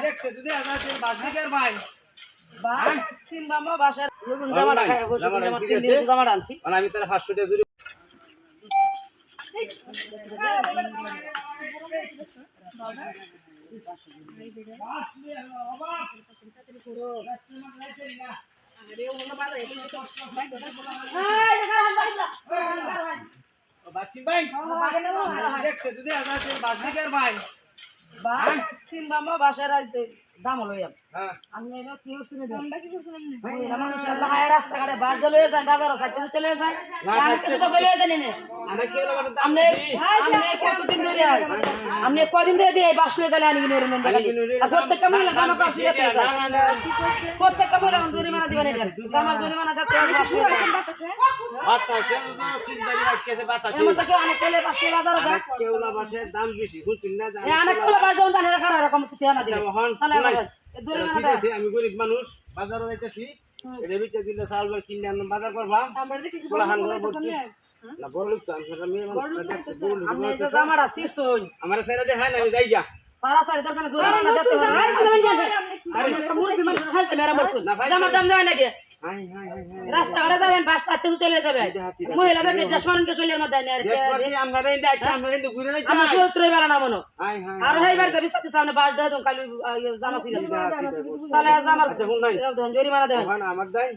দেখছে যদি আমার বাসিকের ভাই তিন মামা বাসার নতুন জামাটা খায় বসে আমার তিন দিন জামাটা আনছি মানে আমি তার 500 টাকা জুরি বাসি ভাই দেখছে যদি আমার বাসিকের ভাই তিন মামা বাসার আইতে দাম লইয়া হ্যাঁ আমি এলো কি হইছে দামটা কি করছেন আপনি মানুষ আল্লাহ হায় রাস্তাঘাটে বাজার লয়ে যায় বাজার সাইকেল চলে যায় আমি কিছু তো বলে জানি না আরে কি হলো মানে আমনে আমনে কতদিন ধরে আমনে কদিন ধরে দিয়ে বাস লয়ে গেলে আনি বিনোর নেন দেখালি আর প্রত্যেকটা মহিলা জামা পাস লয়ে যায় প্রত্যেকটা মহিলা জরিমানা দিবেন এটা জামার জরিমানা দিতে হবে বাতাসে তিন বাড়ি রাখছে বাতাসে এমন তো কেউ অনেক কলে পাশে বাজারে যায় কেওলা বাসের দাম বেশি বুঝছেন না এ অনেক কলে বাজারে দান এরা কারা এরকম ঠিকানা দিবে আমি গরিব মানুষ বাজারে যাইতেছি এটা বিচে দিলে চাল কিনে আনলাম বাজার করবা না বড় লোক তো আমি তো জামাটা সিসই আমার সাইডে দেখায় না আমি যাই গা সারা সারি দরকার জরিমানা দিতে হবে আরে মুরবি মানুষ হালতে মেরা বলছো জামার দাম দেয় নাকি হাই হাই হাই রাস্তাঘাটে যাবেন বাস সাথে চলে যাবে মহিলাদেরকে দেশমানকে চলিয়ার মধ্যে না আমরা এই দেখতে আমরা কিন্তু ঘুরে যাই আমার চরিত্রই বেলা না মনো হাই হাই আর হেইবার কবি সাথে সামনে বাস দেয় তো কালি জামা সিগা সালে জামার জরিমানা দেয় ওখানে আমার দাই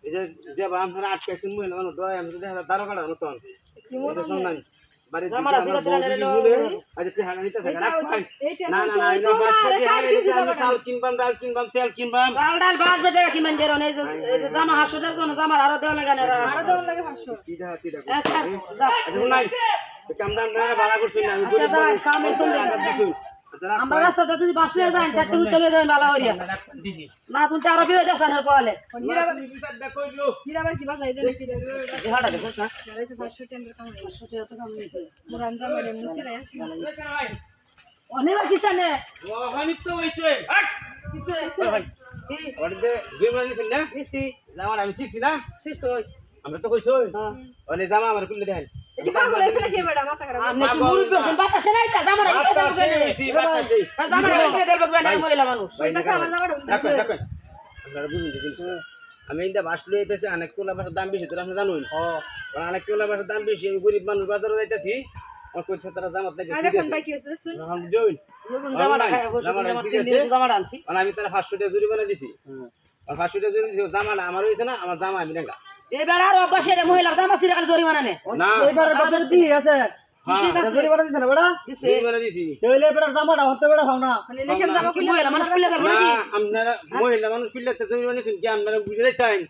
এই যে আমরা 8 পেছেন মহিলা মানুষ দয় আমি দেখা দাঁড়া কাটা মতন কি মতো শুনলেন বাড়ি জামার সিগা চলে রে আচ্ছা তুই হানা নিতে থাকা না না না না বাস থেকে আমি চাল কিনবাম ডাল কিনবাম তেল কিনবাম চাল ডাল বাস বেচে কিমান বের নেই যে জামা 500 টাকা কোন জামার আরো দেওয়া লাগে না আরো দেওয়া লাগে 500 কি দেখা কি দেখা স্যার যা আচ্ছা নাই কামরা আমরা ভাড়া করছুন না আমি গরিব মানুষ কামে চলে আমরা রাস্তাতে যদি বাস লয়ে যাই চারটে চলে যাবেন বালা হইয়া না তুমি আরো বিয়ে যাচ্ছেন আর কোয়ালে হীরাবাই বাজাই দেন কি হাটা দেখছ না 500 টেন্ডার কাম 500 টাকা তো কাম নিছে মুরানজা ম্যাডাম মুসিরা অনেক কিসনে ওখানে তো হইছে কিসে ভাই ওরে দুই মাস নিছেন না নিছি জামা আমি শিখছি না সিসই আমরা তো কইছো ওরে জামা আমার খুলে দেখাই এটি পাগল হইছে নাকি বেটা মাথা খারাপ আপনি কি মুরুব পেছেন বাতাসে নাই তা জামাটা কি বাতাসে বেশি বাতাসে জামাটা কি দেব না মহিলা মানুষ ভাই দেখা আমার জামাটা দেখেন দেখেন আপনারা বুঝুন জিনিস আমি ইন্দা বাস লই আইতেছি অনেক কোলা বাসার দাম বেশি তোরা আপনি জানুন অনেক কোলা বাসার দাম বেশি আমি গরিব মানুষ বাজারে যাইতেছি আর কইতে তারা জামাত লাগে আরে কোন ভাই কি হইছে শুন আমি জয়েন নতুন জামাটা খায় বসে আমার তিন দিন জামাটা আনছি আর আমি তার 500 টাকা জরিমানা দিছি আর 500 টাকা জরিমানা দিছি জামাটা আমার হইছে না আমার জামা আমি নেগা এবার আর অবশ্যই রে মহিলা জামা সিরা জরিমানা নে না এবারে বাবা দি আছে জরিমানা দিছ না বড়া জরিমানা দিছি তাইলে এবারে জামাটা হতে বড় খাও না মানে লিখেন জামা কি মহিলা মানুষ খুলে দেব না নাকি আপনারা মহিলা মানুষ পিল্লাতে জরিমানা নিছেন কি আপনারা বুঝে যাইতেন